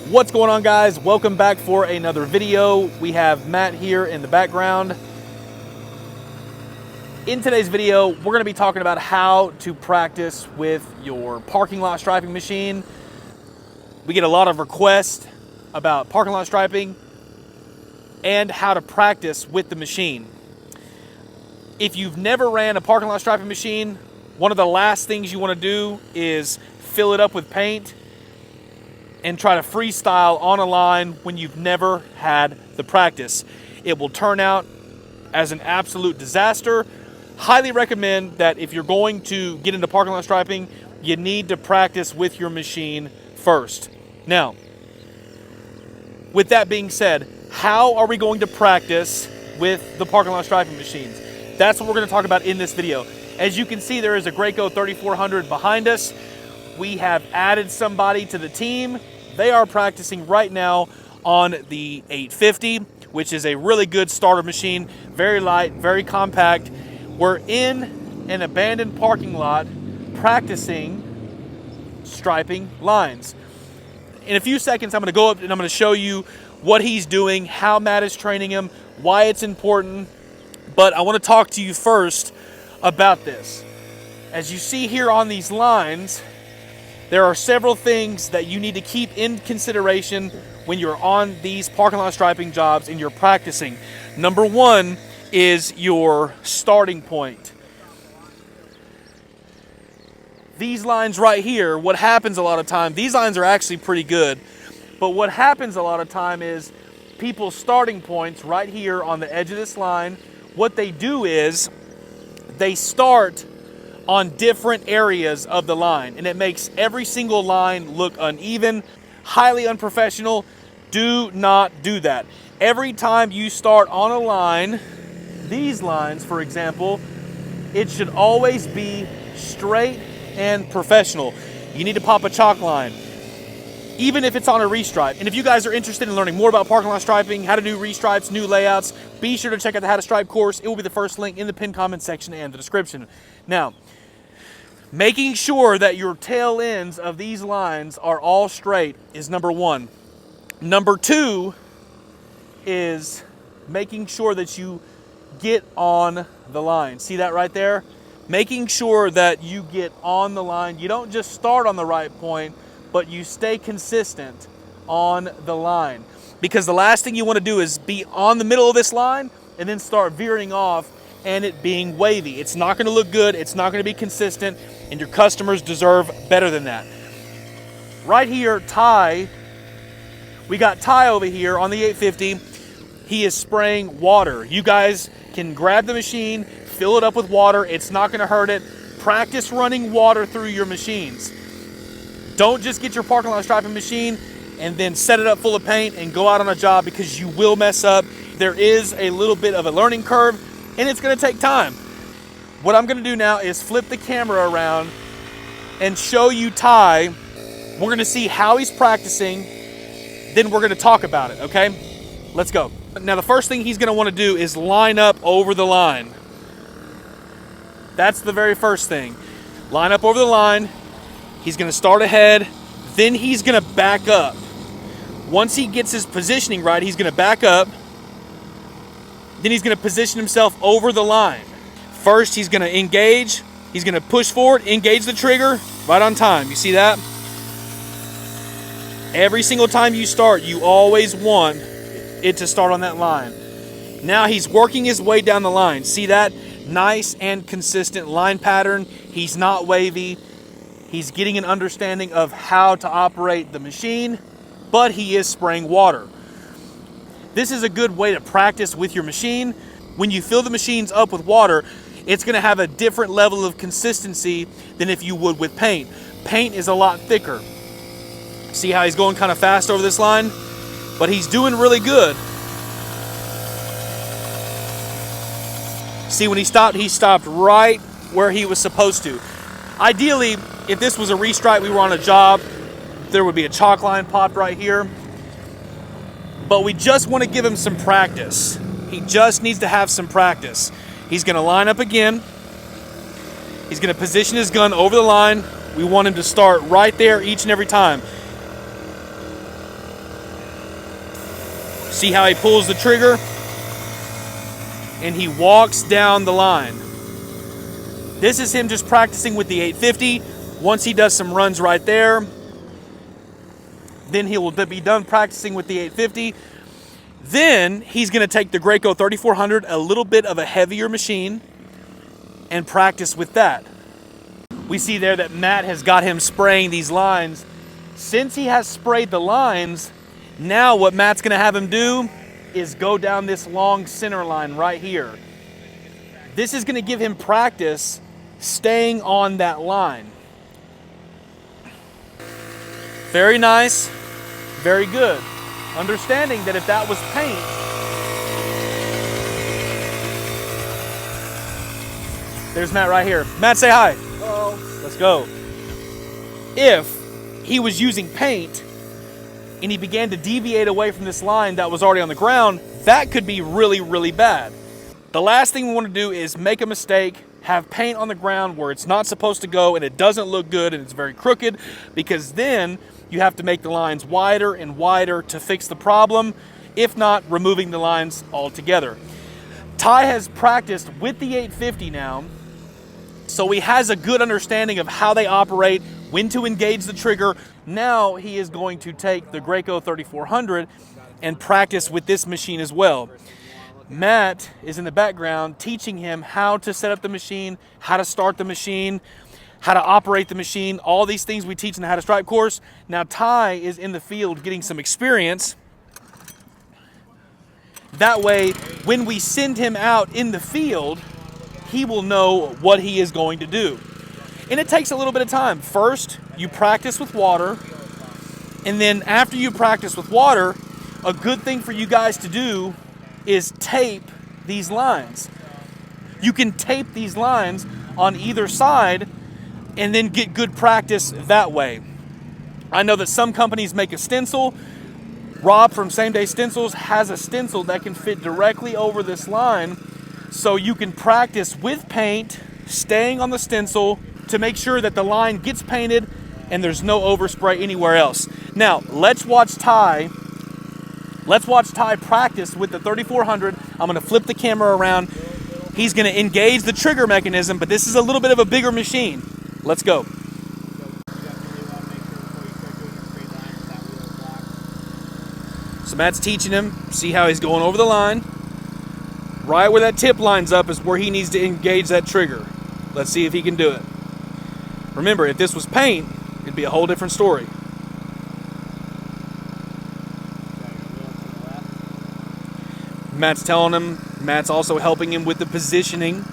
What's going on, guys? Welcome back for another video. We have Matt here in the background. In today's video, we're going to be talking about how to practice with your parking lot striping machine. We get a lot of requests about parking lot striping and how to practice with the machine. If you've never ran a parking lot striping machine, one of the last things you want to do is fill it up with paint and try to freestyle on a line when you've never had the practice. It will turn out as an absolute disaster. Highly recommend that if you're going to get into parking lot striping, you need to practice with your machine first. Now, with that being said, how are we going to practice with the parking lot striping machines? That's what we're going to talk about in this video. As you can see, there is a Graco 3400 behind us. We have added somebody to the team. They are practicing right now on the 850, which is a really good starter machine. Very light, very compact. We're in an abandoned parking lot practicing striping lines. In a few seconds, I'm going to go up and I'm going to show you what he's doing, how Matt is training him, why it's important. But I want to talk to you first about this. As you see here on these lines, there are several things that you need to keep in consideration when you're on these parking lot striping jobs and you're practicing. Number one is your starting point. These lines right here, what happens a lot of time, these lines are actually pretty good, but what happens a lot of time is people's starting points right here on the edge of this line, what they do is they start on different areas of the line, and it makes every single line look uneven, highly unprofessional. Do not do that. Every time you start on a line, these lines, for example, it should always be straight and professional. You need to pop a chalk line, even if it's on a restripe. And if you guys are interested in learning more about parking lot striping, how to do restripes, new layouts, be sure to check out the How to Stripe course. It will be the first link in the pinned comment section and the description. Now, making sure that your tail ends of these lines are all straight is number one. Number two is making sure that you get on the line. See that right there? Making sure that you get on the line. You don't just start on the right point, but you stay consistent on the line. Because the last thing you want to do is be on the middle of this line and then start veering off and it being wavy. It's not going to look good, it's not going to be consistent, and your customers deserve better than that. Right here, Ty, we got Ty over here on the 850. He is spraying water. You guys can grab the machine, fill it up with water. It's not going to hurt it. Practice running water through your machines. Don't just get your parking lot striping machine and then set it up full of paint and go out on a job, because you will mess up. There is a little bit of a learning curve, and it's going to take time. What I'm going to do now is flip the camera around and show you Ty. We're going to see how he's practicing, then we're going to talk about it, okay? Let's go. Now, the first thing he's going to want to do is line up over the line. That's the very first thing. Line up over the line. He's going to start ahead, then he's going to back up. Once he gets his positioning right, he's going to back up. Then he's going to position himself over the line. First, he's going to engage. He's going to push forward, engage the trigger, right on time. You see that? Every single time you start, you always want it to start on that line. Now he's working his way down the line. See that? Nice and consistent line pattern. He's not wavy. He's getting an understanding of how to operate the machine, but he is spraying water. This is a good way to practice with your machine. When you fill the machines up with water, it's going to have a different level of consistency than if you would with paint. Paint is a lot thicker. See how he's going kind of fast over this line? But he's doing really good. See, when he stopped right where he was supposed to. Ideally, if this was a restripe, we were on a job, there would be a chalk line popped right here. But we just want to give him some practice. He just needs to have some practice. He's going to line up again. He's going to position his gun over the line. We want him to start right there each and every time. See how he pulls the trigger? And he walks down the line. This is him just practicing with the 850. Once he does some runs right there, then he will be done practicing with the 850. Then he's going to take the Graco 3400, a little bit of a heavier machine, and practice with that. We see there that Matt has got him spraying these lines. Since he has sprayed the lines, now what Matt's going to have him do is go down this long center line right here. This is going to give him practice staying on that line. Very nice, very good. Understanding that if that was paint, there's Matt right here. Matt, say hi. Hello. Let's go. If he was using paint and he began to deviate away from this line that was already on the ground, that could be really, really bad. The last thing we want to do is make a mistake, have paint on the ground where it's not supposed to go and it doesn't look good and it's very crooked, because then you have to make the lines wider and wider to fix the problem, if not removing the lines altogether. Ty has practiced with the 850 now, so he has a good understanding of how they operate, when to engage the trigger. Now he is going to take the Graco 3400 and practice with this machine as well. Matt is in the background teaching him how to set up the machine, how to start the machine, how to operate the machine, all these things we teach in the How to Stripe course. Now Ty is in the field getting some experience. That way, when we send him out in the field, he will know what he is going to do. And it takes a little bit of time. First, you practice with water, and then after you practice with water, a good thing for you guys to do is tape these lines. You can tape these lines on either side and then get good practice that way. I know that some companies make a stencil. Rob from Same Day Stencils has a stencil that can fit directly over this line, so you can practice with paint, staying on the stencil to make sure that the line gets painted and there's no overspray anywhere else. Now, let's watch Ty practice with the 3400. I'm going to flip the camera around. He's going to engage the trigger mechanism, but this is a little bit of a bigger machine. Let's go. So Matt's teaching him. See how he's going over the line. Right where that tip lines up is where he needs to engage that trigger. Let's see if he can do it. Remember, if this was paint, it'd be a whole different story. Matt's telling him. Matt's also helping him with the positioning.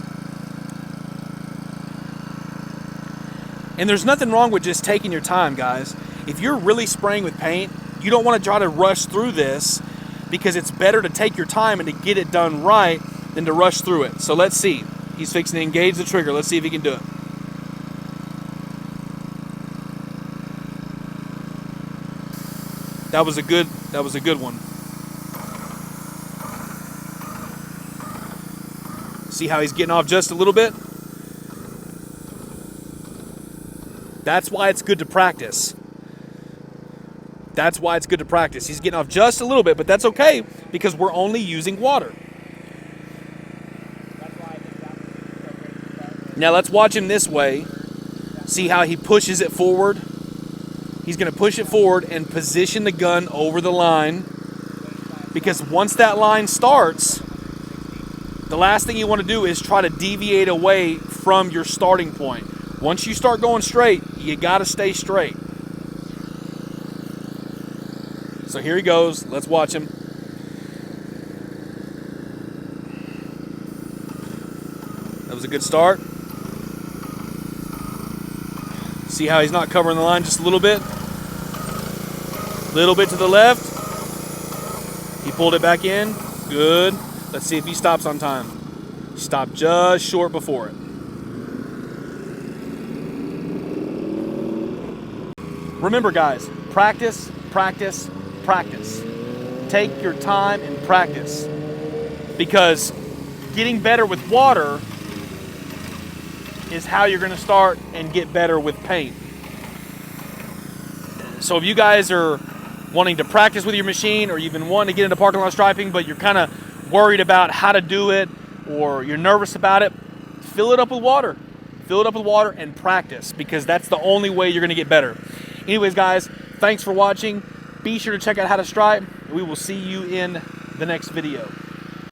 And there's nothing wrong with just taking your time, guys. If you're really spraying with paint, you don't want to try to rush through this, because it's better to take your time and to get it done right than to rush through it. So let's see. He's fixing to engage the trigger. Let's see if he can do it. That was a good one. See how he's getting off just a little bit? That's why it's good to practice. That's why it's good to practice. He's getting off just a little bit, but that's okay because we're only using water. Now let's watch him this way. See how he pushes it forward? He's going to push it forward and position the gun over the line, because once that line starts, the last thing you want to do is try to deviate away from your starting point. Once you start going straight, you got to stay straight. So here he goes. Let's watch him. That was a good start. See how he's not covering the line just a little bit? Little bit to the left. He pulled it back in. Good. Let's see if he stops on time. He stopped just short before it. Remember, guys, practice, practice, practice. Take your time and practice, because getting better with water is how you're going to start and get better with paint. So if you guys are wanting to practice with your machine, or you've been wanting to get into parking lot striping, but you're kind of worried about how to do it, or you're nervous about it, fill it up with water. Fill it up with water and practice, because that's the only way you're going to get better. Anyways, guys, thanks for watching. Be sure to check out how to stripe, and we will see you in the next video.